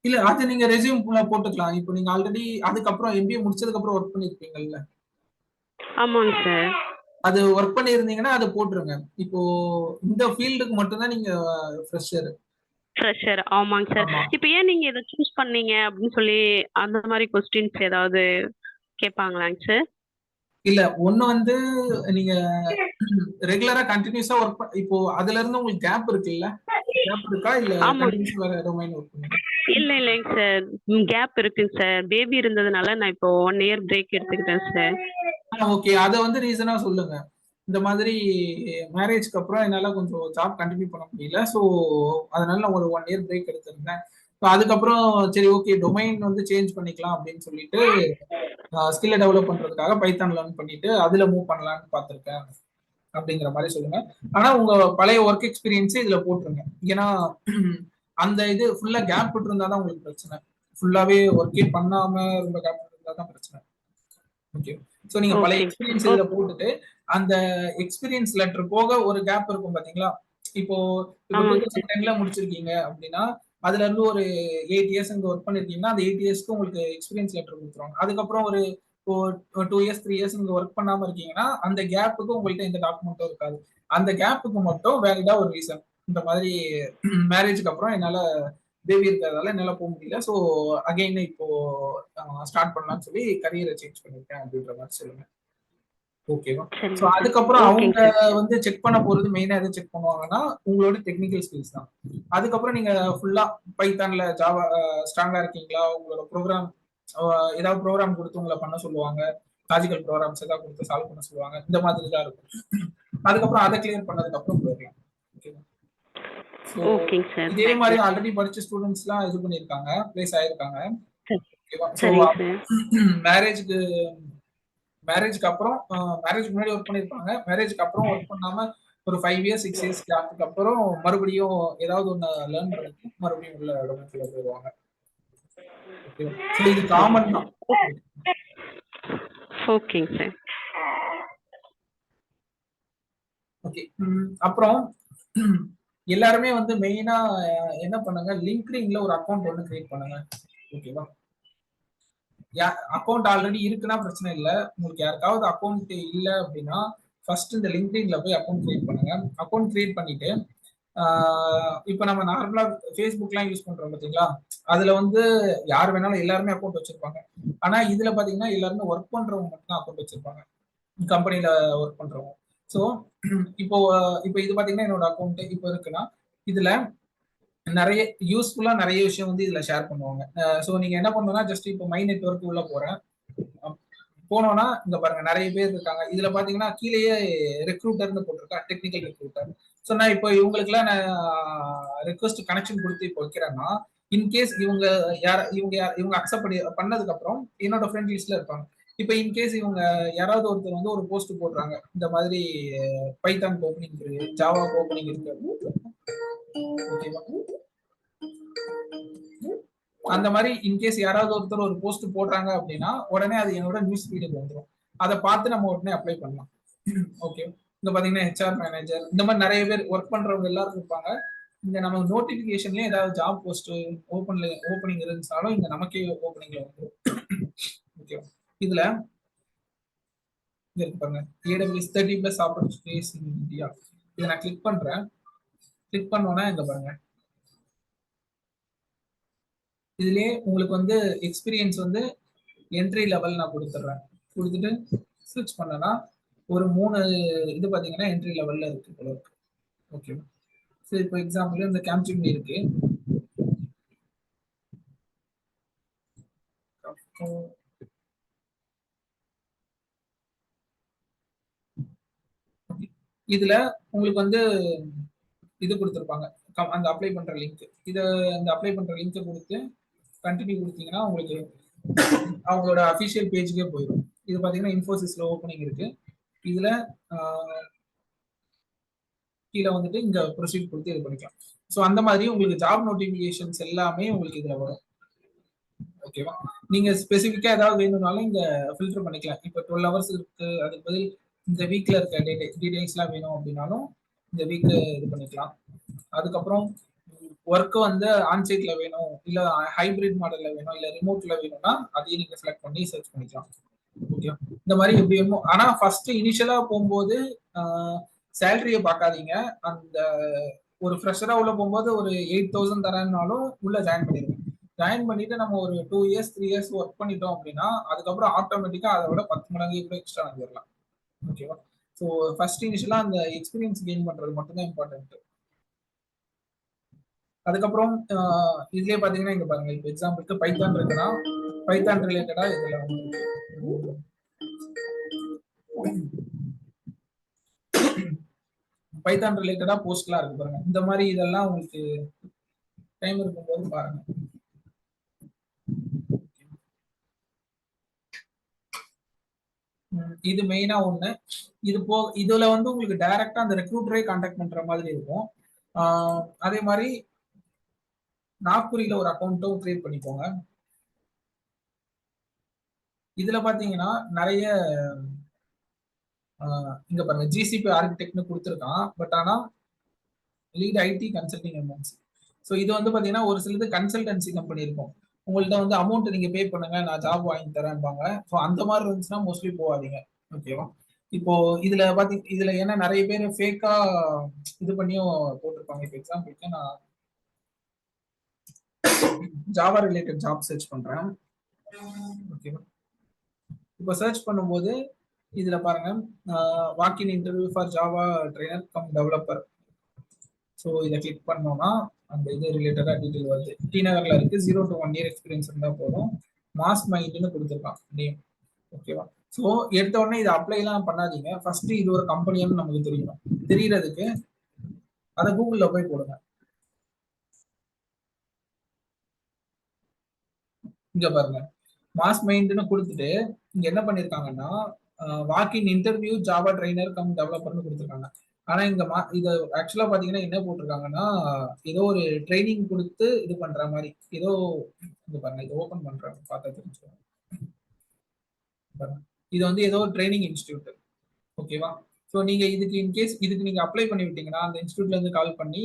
இல்ல அது நீங்க ரெஸ்யூம் போட்டுக்கலாம். இப்போ நீங்க ஆல்ரெடி அதுக்கப்புறம் எம்பிஏ முடிச்சதுக்கு அப்புறம் ஒர்க் பண்ணிருப்பீங்கல்ல. ஆமாங்க சார். அது ஒர்க் பண்ணியிருந்தீங்கன்னா அதை போட்டுருங்க. இப்போ இந்த ஃபீல்டுக்கு மட்டும்தான் நீங்க ஃப்ரெஷர். ஃப்ரெஷர், ஆமாங்க சார். ஆமா. இப்போ ஏன் நீங்கள் இதை சூஸ் பண்ணீங்க அப்படின்னு சொல்லி அந்த மாதிரி கொஸ்டின்ஸ் ஏதாவது கேட்பாங்களாங்க சார்? இல்ல ஒண்ணு வந்து நீங்க ரெகுலரா கண்டினியூஸா ஒர்க் இப்போ அதுல இருந்து உங்களுக்கு கேப் இருக்குல்ல? கேப் இருக்கா இல்ல ஆமாங்க. கண்டினியூஸா வேற டொமைன் ஒர்க் பண்ணுங்க? இல்லைங்க சார், கேப் இருக்குங்க சார். பேபி இருந்ததுனால நான் இப்போ 1 இயர் பிரேக் எடுத்துக்கிட்டேன் சார். ஓகே. அத வந்து ரீசனா சொல்லுங்க. இந்த மாதிரி மேரேஜ்க்கு அப்புறம் என்னால கொஞ்சம் ஜாப் கண்டினியூ பண்ண முடியல. ஸோ அதனால நான் ஒரு 1 இயர் பிரேக் எடுத்திருந்தேன். ஸோ அதுக்கப்புறம் சரி ஓகே டொமைன் வந்து சேஞ்ச் பண்ணிக்கலாம் அப்படின்னு சொல்லிட்டு ஸ்கில்ல டெவலப் பண்றதுக்காக பைத்தான் லேர்ன் பண்ணிட்டு அதுல மூவ் பண்ணலாம்னு பார்த்திருக்கேன் அப்படிங்கிற மாதிரி சொல்லுங்க. ஆனா உங்க பழைய ஒர்க் எக்ஸ்பீரியன்ஸ் இதுல போட்டுருங்க. ஏன்னா அந்த இது ஃபுல்லா கேப் விட்டு இருந்தாதான் உங்களுக்கு பிரச்சனை. ஃபுல்லாவே ஒர்க்கே பண்ணாம ரொம்ப கேப் இருந்தா தான் பிரச்சனை. ஓகே. சோ நீங்க பழைய ஓகே. எக்ஸ்பீரியன்ஸ் இதுல போட்டுட்டு அந்த எக்ஸ்பீரியன்ஸ் லெட்டர் போக ஒரு கேப் இருக்கும் பாத்தீங்களா? இப்போ இப்போ ஆமாங்க சார். 2010ல முடிச்சிருக்கீங்க அப்படின்னா அதுல இருந்து ஒரு 8 இயர்ஸ் இங்க ஒர்க் பண்ணிருக்கீங்கன்னா அந்த 8 இயர்ஸ்க்கு உங்களுக்கு எக்ஸ்பீரியன்ஸ் லெட்டர் கொடுத்துருவாங்க. அதுக்கப்புறம் ஒரு 2 இயர்ஸ் 3 இயர்ஸ் நீங்க ஒர்க் பண்ணாம இருக்கீங்கன்னா அந்த கேப்புக்கு உங்கள்ட்ட எந்த டாக்குமெண்ட்டும் இருக்காது. அந்த கேப்புக்கு மட்டும் வேலிடா ஒரு ரீசன், இந்த மாதிரி மேரேஜ்க்கு அப்புறம் என்னால பேபி இருக்கிறதால என்னால போக முடியல. ஸோ அகைன் இப்போ ஸ்டார்ட் பண்ணலாம்னு சொல்லி கரியரை சேஞ்ச் பண்ணிருக்கேன் அப்படின்ற மாதிரி சொல்லுங்க. ஓகேவா? ஸோ சரிங்க சார். அதுக்கப்புறம் அவங்க ஓகேங்க சார். வந்து செக் பண்ண போறது மெயினா எதை செக் பண்ணுவாங்கன்னா உங்களோட டெக்னிக்கல் ஸ்கில்ஸ் தான். அதுக்கப்புறம் நீங்க ஃபுல்லா பைத்தான்ல ஜாவா ஸ்ட்ராங்கா இருக்கீங்களா, உங்களோட ப்ரோக்ராம் ஏதாவது ப்ரோக்ராம் கொடுத்து உங்களை பண்ண சொல்லுவாங்க, லாஜிக்கல் ப்ரோக்ராம்ஸ் ஏதாவது கொடுத்து சால்வ் பண்ண சொல்லுவாங்க, இந்த மாதிரி தான் இருக்கும். அதுக்கப்புறம் அதை கிளியர் பண்ணதுக்கு அப்புறம் போயிடலாம். ஓகேவா? ஸோ ஓகேங்க சார். இதே தேங்க்யூ. மாதிரி ஆல்ரெடி படிச்ச ஸ்டூடெண்ட்ஸ்லாம் இது பண்ணியிருக்காங்க, பிளேஸ் ஆயிருக்காங்க. சரி. ஓகேவா? ஸோ சரிங்க சார். மேரேஜ்க்கு மேரேஜ்க்கு அப்புறம் மேரேஜ்க்கு முன்னாடி ஒர்க் பண்ணிருப்பாங்க. மேரேஜ்க்கு அப்புறம் ஒர்க் பண்ணாம ஒரு 5 இயர்ஸ் 6 இயர்ஸ் கேப்புக்கு அப்புறம் மறுபடியும் ஏதாவது ஒண்ணு லேர்ன் பண்ணிட்டு மறுபடியும் உள்ள டொமைன்குள்ள போயிடுவாங்க. ஓகேவா? ஸோ இது சரி. காமன் தான். ஓகேங்க சார். ஓகே. அப்புறம் எல்லாருமே வந்து மெயினா என்ன பண்ணுங்க, லிங்க்டின்ல ஒரு அக்கௌண்ட் ஒன்று கிரியேட் பண்ணுங்க. ஓகேவா? அக்கௌண்ட் ஆல்ரெடி இருக்குன்னா பிரச்சனை இல்ல. உங்களுக்கு யாருக்காவது அக்கௌண்ட் இல்ல அப்படின்னா ஃபர்ஸ்ட் இந்த லிங்க்டின்ல போய் அக்கௌண்ட் கிரியேட் பண்ணுங்க. அக்கௌண்ட் கிரியேட் பண்ணிட்டு இப்போ நம்ம நார்மலா ஃபேஸ்புக்லாம் யூஸ் பண்றோம் பாத்தீங்களா? அதுல வந்து யார் வேணாலும் எல்லாருமே அக்கௌண்ட் வச்சிருப்பாங்க. ஆனா இதுல பாத்தீங்கன்னா எல்லாருமே ஒர்க் பண்றவங்க மட்டும் தான் அக்கௌண்ட் வச்சிருப்பாங்க. கம்பெனில ஒர்க் பண்றவங்க. ஸோ இப்போ இப்போ இது பாத்தீங்கன்னா என்னோட அக்கௌண்ட் இப்போ இருக்குன்னா இதுல நிறைய யூஸ்ஃபுல்லா நிறைய விஷயம் வந்து இதுல ஷேர் பண்ணுவாங்க. ஸோ நீங்க என்ன பண்ணணும்னா ஜஸ்ட் இப்போ மை நெட்வொர்க் உள்ள போறேன். போனோம்னா இங்க பாருங்க நிறைய பேர் இருக்காங்க. இதுல பாத்தீங்கன்னா கீழேயே ரெக்ரூட்டர்னு போட்டிருக்கா, டெக்னிக்கல் ரெக்ரூட்டர். ஸோ நான் இப்போ இவங்களுக்குலாம் நான் ரெக்வஸ்ட் கனெக்ஷன் கொடுத்து இப்போ வைக்கிறேன்னா இன்கேஸ் இவங்க அக்செப்ட் பண்ணதுக்கு அப்புறம் என்னோட ஃப்ரெண்ட் லிஸ்ட்ல இருப்பாங்க. இப்போ இன்கேஸ் இவங்க யாராவது ஒருத்தர் வந்து ஒரு போஸ்ட் போடுறாங்க, இந்த மாதிரி பைத்தான் ஓப்பனிங் இருக்கு, ஜாவா ஓப்பனிங் இருக்கு, ஓகேவா? அந்த மாதிரி இன்கேஸ் யாராவது ஒருத்தர் ஒரு போஸ்ட் போடுறாங்க அப்படின்னா உடனே அது என்னோட நியூஸ் ஃபீடுக்கு வந்துடும். அதை பார்த்து நம்ம உடனே அப்ளை பண்ணலாம். ஓகே. இங்க பாத்தீங்கன்னா ஹெச்ஆர் மேனேஜர் இந்த மாதிரி நிறைய பேர் ஒர்க் பண்றவங்க எல்லாரும் இருப்பாங்க. இங்க நம்ம நோட்டிபிகேஷன்லயே ஏதாவது ஜாப் போஸ்ட் ஓப்பனிங் இருந்துச்சாலும் இங்க நமக்கே ஓப்பனிங்ல வந்துடும். ஓகே. இதுல இங்க இருக்கு பாருங்க, AWS 30+ opportunities in India. இதை நான் கிளிக் பண்றேன். கிளிக் பண்ணோன்னா இங்க பாருங்க, இதுலயே உங்களுக்கு வந்து எக்ஸ்பீரியன்ஸ் வந்து என்ட்ரி லெவல் நான் கொடுத்துட்றேன். கொடுத்துட்டு ஸ்விட்ச் பண்ணனா ஒரு 3 இது பாத்தீங்கன்னா என்ட்ரி லெவல்ல இருக்கு போல இருக்கு. ஓகே, சரி இப்போ எக்ஸாம்பிள் இந்த கேம்ஜிமினி இருக்கு. இதுல உங்களுக்கு வந்து இது கொடுத்துருப்பாங்க, அந்த அப்ளை பண்ற லிங்க். இதை அந்த அப்ளை பண்ற லிங்க் கொடுத்து கண்டினியூ கொடுத்தீங்கன்னா உங்களுக்கு அவங்களோட அஃபிஷியல் பேஜுக்கே போயிடும். இது பாத்தீங்கன்னா இன்ஃபோசிஸ்ல ஓப்பனிங் இருக்கு. இதுல கீழே வந்துட்டு இங்க ப்ரொசீட் கொடுத்து இது பண்ணிக்கலாம். ஸோ அந்த மாதிரி உங்களுக்கு ஜாப் நோட்டிபிகேஷன்ஸ் எல்லாமே உங்களுக்கு இதுல வரும். ஓகேவா, நீங்க ஸ்பெசிஃபிக்கா ஏதாவது வேணும்னாலும் இங்க ஃபில்டர் பண்ணிக்கலாம். இப்போ 12 ஹவர்ஸ் இருக்கு, அதுக்கு பதில் இந்த வீக்ல இருக்க டீடைல்ஸ்லாம் வேணும் அப்படின்னாலும் இந்த வீக் இது பண்ணிக்கலாம். அதுக்கப்புறம் ஒர்க் வந்து ஆன்சைட்ல வேணும், இல்ல ஹைபிரிட் மாடல்ல வேணும், இல்ல ரிமோட்ல வேணும்னா அதையும் நீங்க செலக்ட் பண்ணி சர்ச் பண்ணிக்கலாம். ஓகே, இந்த மாதிரி எப்படி வேணும். ஆனா ஃபர்ஸ்ட் இனிஷியலா போகும்போது சேலரிய பார்க்காதீங்க. அந்த ஒரு ஃப்ரெஷரா உள்ள போகும்போது ஒரு 8,000 தரேன்னாலும் உள்ள ஜாயின் பண்ணிடுங்க. ஜாயின் பண்ணிட்டு நம்ம ஒரு 2 இயர்ஸ் 3 இயர்ஸ் ஒர்க் பண்ணிட்டோம் அப்படின்னா அதுக்கப்புறம் ஆட்டோமேட்டிக்கா அதை விட 10 மடங்கு கூட எக்ஸ்ட்ரா வாங்கிடலாம். ஓகேவா, ஸோ ஃபர்ஸ்ட் இனிஷியலா அந்த எக்ஸ்பீரியன்ஸ் கெயின் பண்றது மட்டும் தான் இம்பார்ட்டன்ட். அதுக்கப்புறம் இதுலயே பாத்தீங்கன்னா இங்க பாருங்க, இப்போ எக்ஸாம்பிளுக்கு பைத்தான் இருக்குன்னா பைத்தான் ரிலேட்டடா இதுல பைத்தான் ரிலேட்டடா போஸ்ட்லாம் இருக்கு பாருங்க. இந்த மாதிரி இதெல்லாம் உங்களுக்கு டைம் இருக்கும்போது பாருங்க. இது மெயினா ஒண்ணு. இது இதுல வந்து உங்களுக்கு டைரக்டா அந்த ரெக்ரூட்டரே கான்டாக்ட் பண்ற மாதிரி இருக்கும். அதே மாதிரி நாக்புரியில ஒரு அக்கௌண்ட்டும் கிரியேட் பண்ணிக்கோங்க. இதுல பாத்தீங்கன்னா நிறைய இங்க பாருங்க, ஜிசிபி ஆர்கிடெக்ட்னு கொடுத்துருக்கான். பட் ஆனா lead IT consulting MNC. So இது வந்து பாத்தீங்கன்னா ஒரு சிலது கன்சல்டன்சி கம்பெனி இருக்கும். உங்கள்ட்ட வந்து அமௌண்ட் நீங்க பே பண்ணுங்க, நான் ஜாப் வாங்கி தரேன்பாங்க. ஸோ அந்த மாதிரி இருந்துச்சுன்னா மோஸ்ட்லி போகாதீங்க. ஓகேவா, இப்போ இதுல இதுல ஏன்னா நிறைய பேர் ஃபேக்கா இது பண்ணியும் போட்டிருப்பாங்க. இப்போ எக்ஸாம்பிளுக்கு நான் ஜாவா ரிலேட்டட் ஜாப் சர்ச் பண்றேன். ஓகேவா, இப்போ சர்ச் பண்ணும்போது இதுல பாருங்க, walk in interview for Java trainer cum developer. So இதை கிளிக் பண்ணோம்னா அந்த இது ரிலேட்டடா டீட்டெயில் வருது. டி நகர்ல இருக்கு, 0 to 1 year எக்ஸ்பீரியன்ஸ் இருந்தா போதும். மாஸ் மைண்ட்னு கொடுத்துருக்கான் நேம். ஓகேவா, ஸோ எடுத்த உடனே இதை அப்ளை எல்லாம் பண்ணாதீங்க. ஃபர்ஸ்ட் இது ஒரு கம்பெனின்னு நமக்கு தெரியணும். தெரியறதுக்கு அதை கூகுள்ல போய் போடுங்க. இங்க பாருங்க, மாஸ் மைண்ட்னு கொடுத்துட்டு இங்க என்ன பண்ணிருக்காங்கன்னா walk in interview Java trainer cum டெவலப்பர்னு கொடுத்துருக்காங்க. ஆனா இங்க இது ஆக்சுவலா பாத்தீங்கன்னா என்ன போட்டிருக்காங்கன்னா ஏதோ ஒரு ட்ரைனிங் கொடுத்து இது பண்ற மாதிரி ஏதோ. இங்க பாருங்க, இது ஓபன் பண்றாங்க, பார்த்தா தெரிஞ்சுக்கோங்க. இது வந்து ஏதோ ட்ரைனிங் இன்ஸ்டியூட். ஓகேவா, ஸோ நீங்க இதுக்கு இன்கேஸ் இதுக்கு நீங்க அப்ளை பண்ணி விட்டீங்கன்னா அந்த இன்ஸ்டியூட்ல இருந்து கால் பண்ணி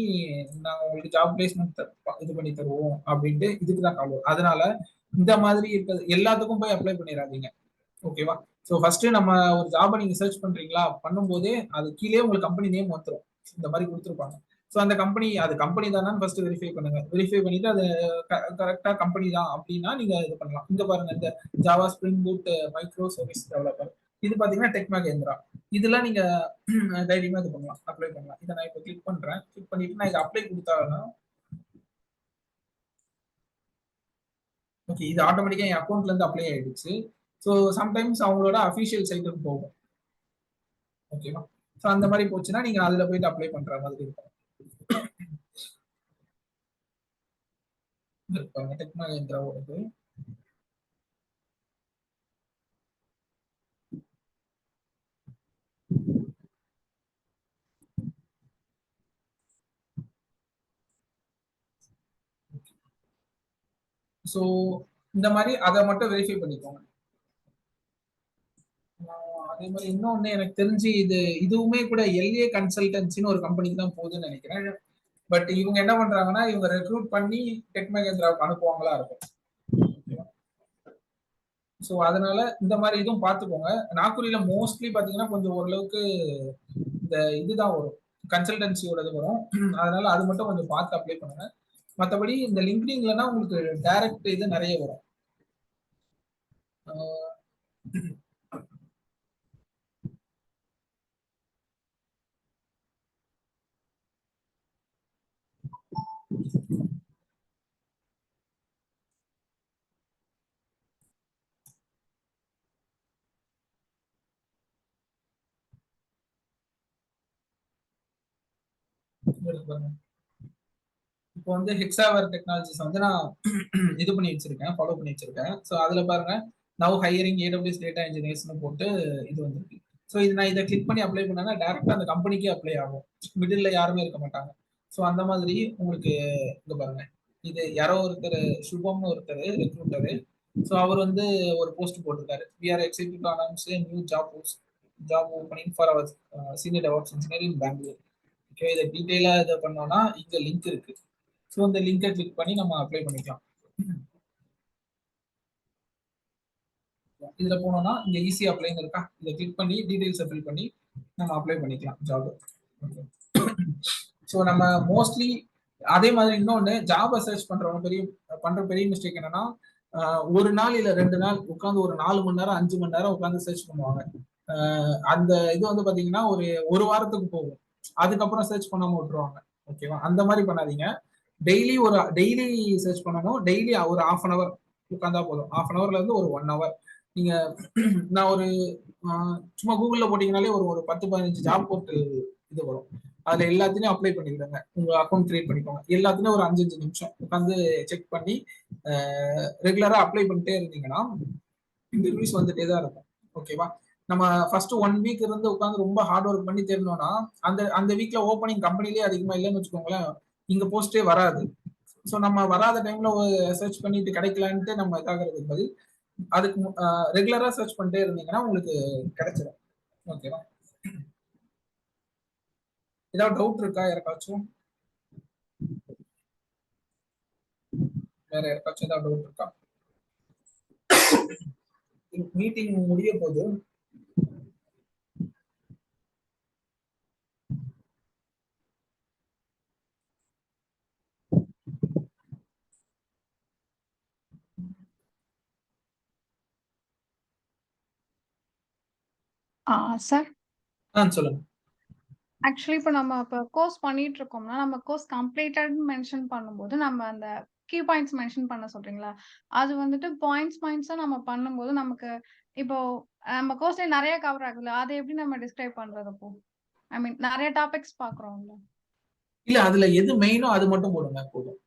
நாங்க உங்களுக்கு ஜாப் பிளேஸ்மெண்ட் இது பண்ணி தருவோம் அப்படின்ட்டு இதுக்கு தான் கால் வரும். அதனால இந்த மாதிரி இருக்கிறது எல்லாத்துக்கும் போய் அப்ளை பண்ணிடாதீங்க. ஓகேவா, ஸோ ஃபர்ஸ்ட் நம்ம ஒரு ஜாபை நீங்க சர்ச் பண்றீங்களா பண்ணும்போதே அது கீழே உங்களுக்கு கம்பெனி நேம் வந்துடும். இந்த மாதிரி கொடுத்துருப்பாங்க. ஸோ அந்த கம்பெனி அது கம்பெனி தானு ஃபர்ஸ்ட் வெரிஃபை பண்ணுங்க. வெரிஃபை பண்ணிட்டு அது கரெக்டா கம்பெனி தான் அப்படின்னா நீங்க இது பண்ணலாம். இங்க பாருங்க, இந்த Java spring boot micro service developer இது பாத்தீங்கன்னா டெக் மகேந்திரா. இதெல்லாம் நீங்க தைரியமா இது பண்ணலாம், அப்ளை பண்ணலாம். இதை நான் இப்போ கிளிக் பண்றேன். கிளிக் பண்ணிட்டு நான் இதை அப்ளை கொடுத்தாங்கன்னா ஓகே, இது ஆட்டோமேட்டிக்கா என் அக்கௌண்ட்ல இருந்து அப்ளை ஆயிடுச்சு. ஸோ சம்டைம்ஸ் அவங்களோட அஃபிஷியல் சைட்டுக்கு போகும். ஓகேவா, ஸோ அந்த மாதிரி போச்சுன்னா நீங்க அதுல போயிட்டு அப்ளை பண்ற மாதிரி இருக்கும். டெக் மகேந்திராவோடது. ஸோ இந்த மாதிரி அதை மட்டும் வெரிஃபை பண்ணிக்கோங்க. அதே மாதிரி இன்னொன்னு எனக்கு தெரிஞ்சு இதுவுமே கூட எல்ஏ கன்சல்டன்சின்னு ஒரு கம்பெனிக்கு தான் போகுதுன்னு நினைக்கிறேன். பட் இவங்க என்ன பண்றாங்கன்னா இவங்க ரெக்ரூட் பண்ணி டெக் மகேந்திராவுக்கு அனுப்புவாங்களா இருக்கும். ஸோ அதனால இந்த மாதிரி இதுவும் பார்த்துக்கோங்க. நாக்குரியில மோஸ்ட்லி பார்த்தீங்கன்னா கொஞ்சம் ஓரளவுக்கு இந்த இதுதான் வரும், கன்சல்டன்சியோட இது வரும். அதனால அது மட்டும் கொஞ்சம் பார்த்து அப்ளை பண்ணுங்க. மற்றபடி இந்த லிங்க்டின்லனா உங்களுக்கு டைரக்ட் இது நிறைய வரும். இப்போ வந்து ஹெக்ஸாவர் டெக்னாலஜிஸ் வந்து நான் இது பண்ணி வச்சிருக்கேன், ஃபாலோ பண்ணி வச்சிருக்கேன். ஸோ அதுல பாருங்க, நவ் ஹையரிங் ஏடபிள்யூஎஸ் டேட்டா இன்ஜினியர்ஸ்னு போட்டு இது வந்திருக்கு. ஸோ இது நான் இதை கிளிக் பண்ணி அப்ளை பண்ணேன்னா டேரக்டா அந்த கம்பெனிக்கே அப்ளை ஆகும், மிடில் யாருமே இருக்க மாட்டாங்க. ஸோ அந்த மாதிரி உங்களுக்கு இங்க பாருங்க, இது யாரோ ஒருத்தர் சுபம்னு ஒருத்தர் ரெக்ரூட்டரு. ஸோ அவர் வந்து ஒரு போஸ்ட் போட்டிருக்காரு, we are excited to announce a new job opening for our senior develops engineer in Bangalore. Okay, இதை டீட்டெயிலாக இதை பண்ணோம்னா இங்க லிங்க் இருக்கு. ஸோ இந்த லிங்கை கிளிக் பண்ணி நம்ம அப்ளை பண்ணிக்கலாம். இதுல போனோம்னா இங்க ஈஸி அப்ளைங்க இருக்கா, இதை கிளிக் பண்ணி டீடைல்ஸ் ஃபில் பண்ணி நம்ம அப்ளை பண்ணிக்கலாம் ஜாப். ஓகே, ஸோ நம்ம மோஸ்ட்லி அதே மாதிரி இன்னொன்று ஜாபை சர்ச் பண்ற பெரிய மிஸ்டேக் என்னன்னா, ஒரு நாள் இல்ல 2 நாள் உட்காந்து ஒரு 4 மணி நேரம் 5 மணி நேரம் உட்காந்து சர்ச் பண்ணுவாங்க. அந்த இது வந்து பாத்தீங்கன்னா ஒரு வாரத்துக்கு போகும், அதுக்கப்புறம் சர்ச் பண்ணாம விட்டுருவாங்க. ஓகேவா, அந்த மாதிரி பண்ணாதீங்க. டெய்லி சர்ச் பண்ணணும். டெய்லி ஒரு 1/2 hour உட்காந்தா போதும். 1/2 hourல இருந்து ஒரு 1 hour நீங்க நான் ஒரு சும்மா கூகுள்ல போட்டீங்கனாலே ஒரு 10-15 ஜாப் போர்ட்டல் இது வரும். அதுல எல்லாத்தையும் அப்ளை பண்ணிக்கிடுங்க. உங்க அக்கௌண்ட் கிரியேட் பண்ணிக்கோங்க. எல்லாத்துலயும் ஒரு 5-5 நிமிஷம் உட்காந்து செக் பண்ணி ரெகுலரா அப்ளை பண்ணிட்டே இருந்தீங்கன்னா இன்டர்வியூஸ் வந்துட்டே தான் இருக்கும். ஓகேவா, நம்ம ஃபர்ஸ்ட் 1 வீக் இருந்து உட்காந்து ரொம்ப ஹார்ட் ஒர்க் பண்ணி தேடணும்னா அந்த வீக்ல ஓப்பனிங் கம்பெனிலேயே அதிகமா இல்லைன்னு வச்சுக்கோங்களேன், இங்க போஸ்டே வராது. ஸோ நம்ம வராத டைம்ல சர்ச் பண்ணிட்டு கிடைக்கலான்ட்டு நம்ம இதாகிறதுக்கு பதில் அதுக்கு ரெகுலரா சர்ச் பண்ணிட்டே இருந்தீங்கன்னா உங்களுக்கு கிடைச்சிடும். ஓகேவா, ஏதாவது டவுட் இருக்கா யாருக்காச்சும்? வேற யாருக்காச்சும் ஏதாவது டவுட் இருக்கா? மீட்டிங் முடிய போது சார் சொல்லுங்க. ஆக்சுவலி இப்போ நம்ம கோர்ஸ் பண்ணிட்டு இருக்கோம்னா நம்ம கோர்ஸ் கம்ப்ளீட்டட் மென்ஷன் பண்ணும்போது நம்ம அந்த கீ பாயிண்ட்ஸ் மென்ஷன் பண்ண சொல்றீங்களா, அது வந்துட்டு பாயிண்ட்ஸா நம்ம பண்ணும்போது நமக்கு இப்போ நம்ம கோர்ஸ்ல நிறைய கவர் ஆகுதுல்ல, அதை எப்படி நம்ம டிஸ்கிரைப் பண்றது? அப்போ ஐ மீன் நிறைய டாபிக்ஸ் பாக்குறோம்ல. இல்ல, அதுல எது மெயினோ அது மட்டும் போடுங்க போதும்.